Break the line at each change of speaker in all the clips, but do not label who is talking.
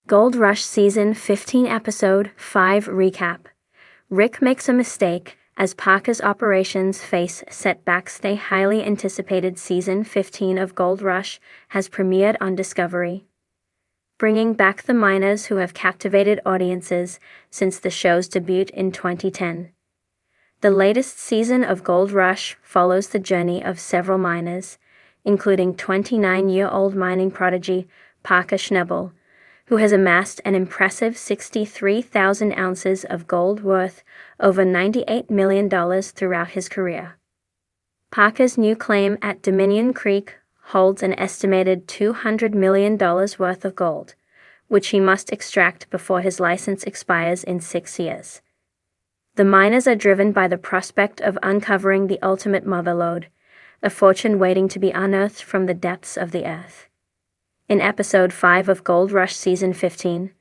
Gold Rush Season 15 Episode 5 Recap. Rick makes a mistake as Parker's operations face setbacks. The highly anticipated Season 15 of Gold Rush has premiered on Discovery, bringing back the miners who have captivated audiences since the show's debut in 2010. The latest season of Gold Rush follows the journey of several miners, including 29-year-old mining prodigy Parker Schnebel, who has amassed an impressive 63,000 ounces of gold worth over $98 million throughout his career. Parker's new claim at Dominion Creek holds an estimated $200 million worth of gold, which he must extract before his license expires in 6 years. The miners are driven by the prospect of uncovering the ultimate mother lode, a fortune waiting to be unearthed from the depths of the earth. In Episode 5 of Gold Rush Season 15,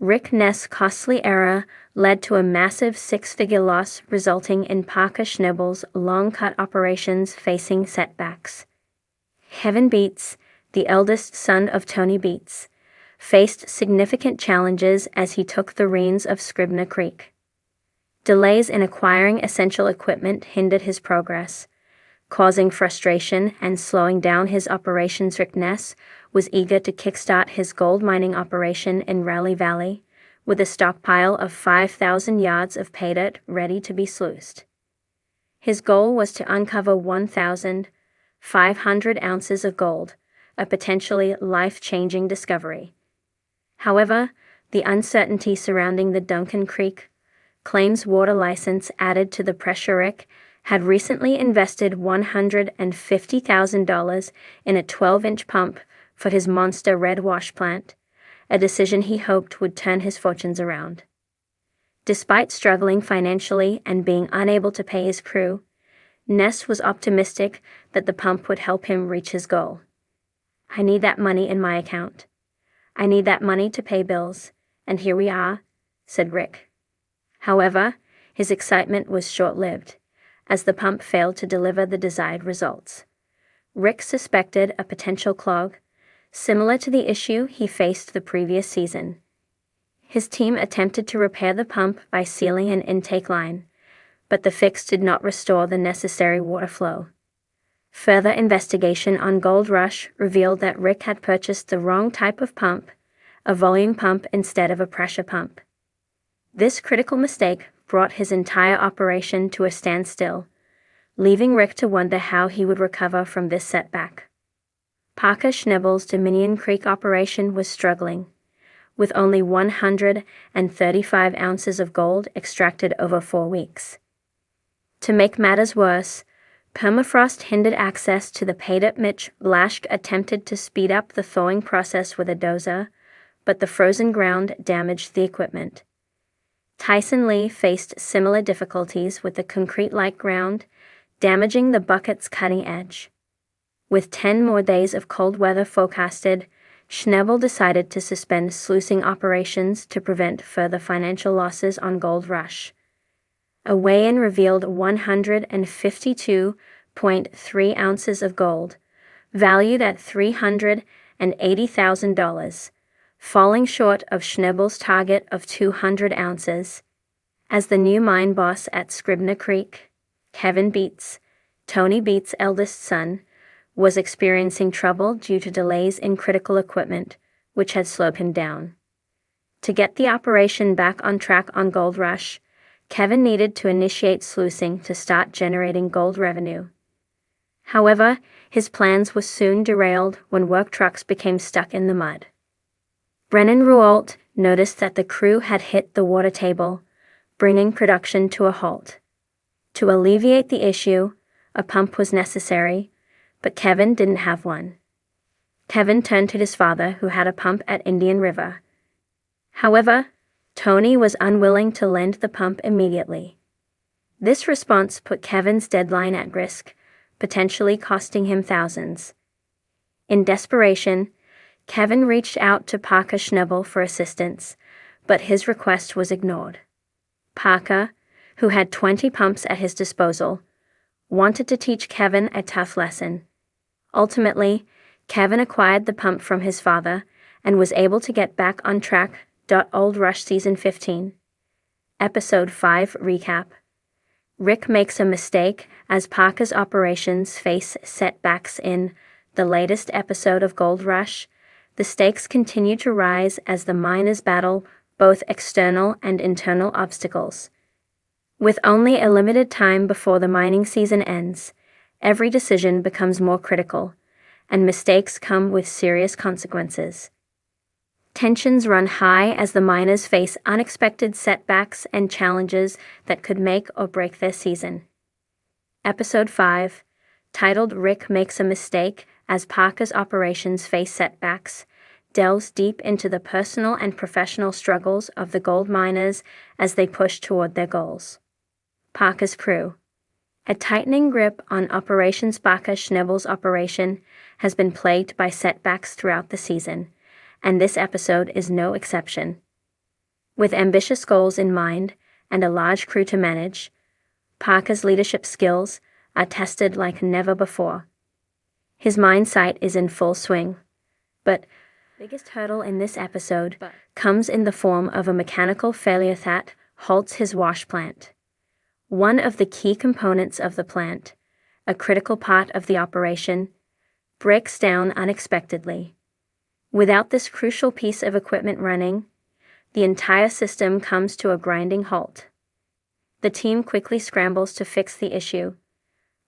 Rick Ness' costly error led to a massive six-figure loss, resulting in Parker Schnebel's long-cut operations facing setbacks. Kevin Beats, the eldest son of Tony Beats, faced significant challenges as he took the reins of Scribner Creek. Delays in acquiring essential equipment hindered his progress, causing frustration and slowing down his operations. Rick Ness was eager to kickstart his gold mining operation in Raleigh Valley, with a stockpile of 5,000 yards of pay dirt ready to be sluiced. His goal was to uncover 1,500 ounces of gold, a potentially life-changing discovery. However, the uncertainty surrounding the Duncan Creek Claims water license added to the pressure. Rick had recently invested $150,000 in a 12-inch pump for his monster red wash plant, a decision he hoped would turn his fortunes around. Despite struggling financially and being unable to pay his crew, Ness was optimistic that the pump would help him reach his goal. "I need that money in my account. I need that money to pay bills, and here we are," said Rick. However, his excitement was short-lived, as the pump failed to deliver the desired results. Rick suspected a potential clog, similar to the issue he faced the previous season. His team attempted to repair the pump by sealing an intake line, but the fix did not restore the necessary water flow. Further investigation on Gold Rush revealed that Rick had purchased the wrong type of pump, a volume pump instead of a pressure pump. This critical mistake brought his entire operation to a standstill, leaving Rick to wonder how he would recover from this setback. Parker Schnebel's Dominion Creek operation was struggling, with only 135 ounces of gold extracted over 4 weeks. To make matters worse, permafrost hindered access to the pay dirt. Mitch Blaschke attempted to speed up the thawing process with a dozer, but the frozen ground damaged the equipment. Tyson Lee faced similar difficulties with the concrete-like ground, damaging the bucket's cutting edge. With 10 more days of cold weather forecasted, Schnebel decided to suspend sluicing operations to prevent further financial losses on Gold Rush. A weigh-in revealed 152.3 ounces of gold, valued at $380,000. Falling short of Schnebel's target of 200 ounces. As the new mine boss at Scribner Creek, Kevin Beats, Tony Beats' eldest son, was experiencing trouble due to delays in critical equipment, which had slowed him down. To get the operation back on track on Gold Rush, Kevin needed to initiate sluicing to start generating gold revenue. However, his plans were soon derailed when work trucks became stuck in the mud. Brennan Ruault noticed that the crew had hit the water table, bringing production to a halt. To alleviate the issue, a pump was necessary, but Kevin didn't have one. Kevin turned to his father, who had a pump at Indian River. However, Tony was unwilling to lend the pump immediately. This response put Kevin's deadline at risk, potentially costing him thousands. In desperation, Kevin reached out to Parker Schnebel for assistance, but his request was ignored. Parker, who had 20 pumps at his disposal, wanted to teach Kevin a tough lesson. Ultimately, Kevin acquired the pump from his father and was able to get back on track. Old Rush Season 15. Episode 5 Recap. Rick makes a mistake as Parker's operations face setbacks. In the latest episode of Gold Rush, the stakes continue to rise as the miners battle both external and internal obstacles. With only a limited time before the mining season ends, every decision becomes more critical, and mistakes come with serious consequences. Tensions run high as the miners face unexpected setbacks and challenges that could make or break their season. Episode 5, titled Rick Makes a Mistake as Parker's operations face setbacks, delves deep into the personal and professional struggles of the gold miners as they push toward their goals. Parker's crew. A tightening grip on Operation Parker Schnabel's operation has been plagued by setbacks throughout the season, and this episode is no exception. With ambitious goals in mind and a large crew to manage, Parker's leadership skills are tested like never before. His mindset is in full swing, but the biggest hurdle in this episode comes in the form of a mechanical failure that halts his wash plant. One of the key components of the plant, a critical part of the operation, breaks down unexpectedly. Without this crucial piece of equipment running, the entire system comes to a grinding halt. The team quickly scrambles to fix the issue,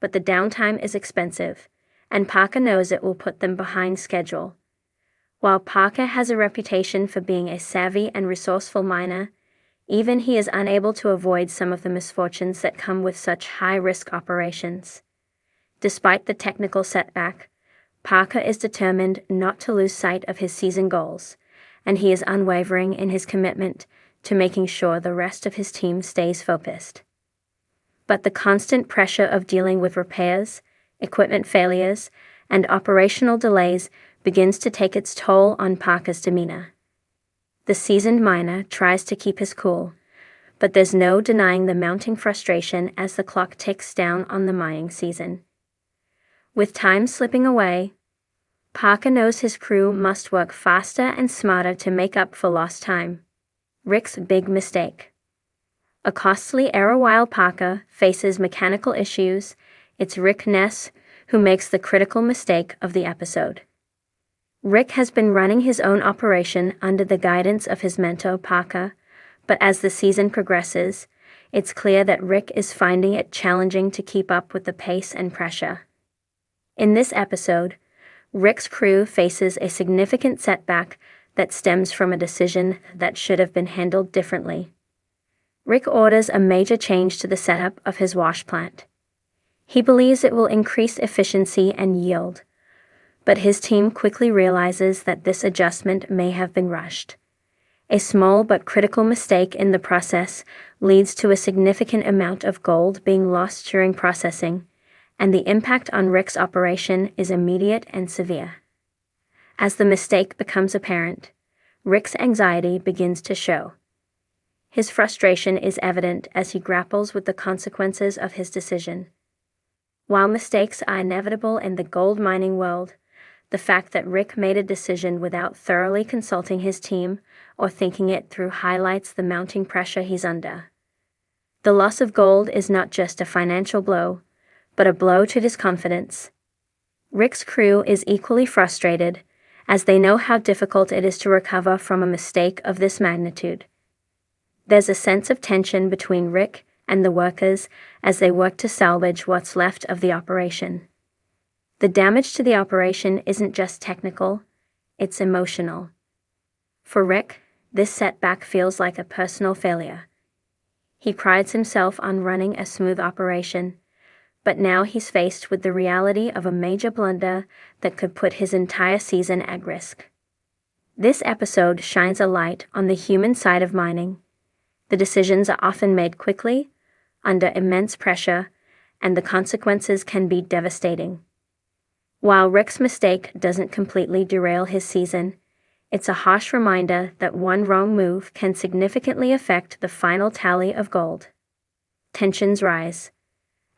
but the downtime is expensive, and Parker knows it will put them behind schedule. While Parker has a reputation for being a savvy and resourceful miner, even he is unable to avoid some of the misfortunes that come with such high-risk operations. Despite the technical setback, Parker is determined not to lose sight of his season goals, and he is unwavering in his commitment to making sure the rest of his team stays focused. But the constant pressure of dealing with repairs, equipment failures, and operational delays begins to take its toll on Parker's demeanor. The seasoned miner tries to keep his cool, but there's no denying the mounting frustration as the clock ticks down on the mining season. With time slipping away, Parker knows his crew must work faster and smarter to make up for lost time. Rick's big mistake. A costly error while Parker faces mechanical issues, it's Rick Ness who makes the critical mistake of the episode. Rick has been running his own operation under the guidance of his mentor Parker, but as the season progresses, it's clear that Rick is finding it challenging to keep up with the pace and pressure. In this episode, Rick's crew faces a significant setback that stems from a decision that should have been handled differently. Rick orders a major change to the setup of his wash plant. He believes it will increase efficiency and yield, but his team quickly realizes that this adjustment may have been rushed. A small but critical mistake in the process leads to a significant amount of gold being lost during processing, and the impact on Rick's operation is immediate and severe. As the mistake becomes apparent, Rick's anxiety begins to show. His frustration is evident as he grapples with the consequences of his decision. While mistakes are inevitable in the gold mining world, the fact that Rick made a decision without thoroughly consulting his team or thinking it through highlights the mounting pressure he's under. The loss of gold is not just a financial blow, but a blow to his confidence. Rick's crew is equally frustrated, as they know how difficult it is to recover from a mistake of this magnitude. There's a sense of tension between Rick and the workers as they work to salvage what's left of the operation. The damage to the operation isn't just technical, it's emotional. For Rick, this setback feels like a personal failure. He prides himself on running a smooth operation, but now he's faced with the reality of a major blunder that could put his entire season at risk. This episode shines a light on the human side of mining. The decisions are often made quickly, under immense pressure, and the consequences can be devastating. While Rick's mistake doesn't completely derail his season, it's a harsh reminder that one wrong move can significantly affect the final tally of gold. Tensions rise.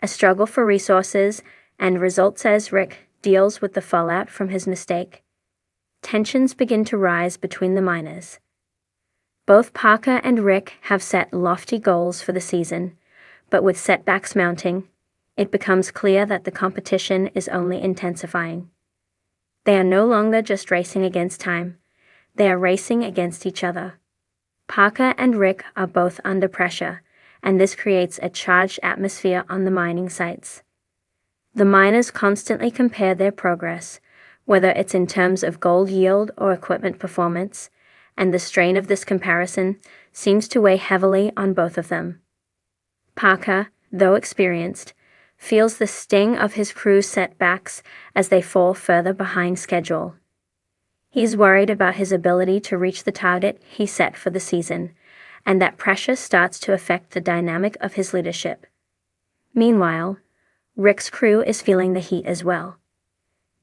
A struggle for resources and results as Rick deals with the fallout from his mistake. tensions begin to rise between the miners. Both Parker and Rick have set lofty goals for the season, but with setbacks mounting, it becomes clear that the competition is only intensifying. They are no longer just racing against time, they are racing against each other. Parker and Rick are both under pressure, and this creates a charged atmosphere on the mining sites. The miners constantly compare their progress, whether it's in terms of gold yield or equipment performance, and the strain of this comparison seems to weigh heavily on both of them. Parker, though experienced, feels the sting of his crew's setbacks as they fall further behind schedule. He's worried about his ability to reach the target he set for the season, and that pressure starts to affect the dynamic of his leadership. Meanwhile, Rick's crew is feeling the heat as well.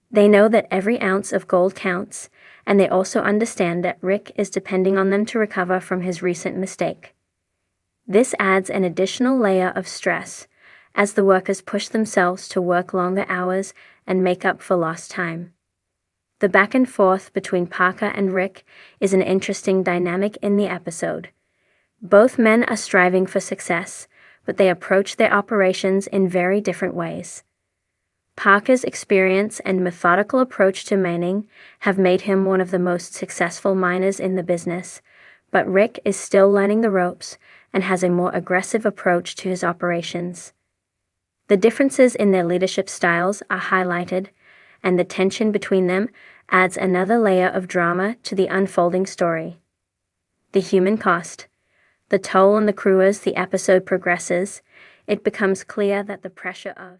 They know that every ounce of gold counts, and they also understand that Rick is depending on them to recover from his recent mistake. This adds an additional layer of stress as the workers push themselves to work longer hours and make up for lost time. The back and forth between Parker and Rick is an interesting dynamic in the episode. Both men are striving for success, but they approach their operations in very different ways. Parker's experience and methodical approach to mining have made him one of the most successful miners in the business, but Rick is still learning the ropes and has a more aggressive approach to his operations. The differences in their leadership styles are highlighted, and the tension between them adds another layer of drama to the unfolding story. The human cost, the toll on the crew as the episode progresses, it becomes clear that the pressure of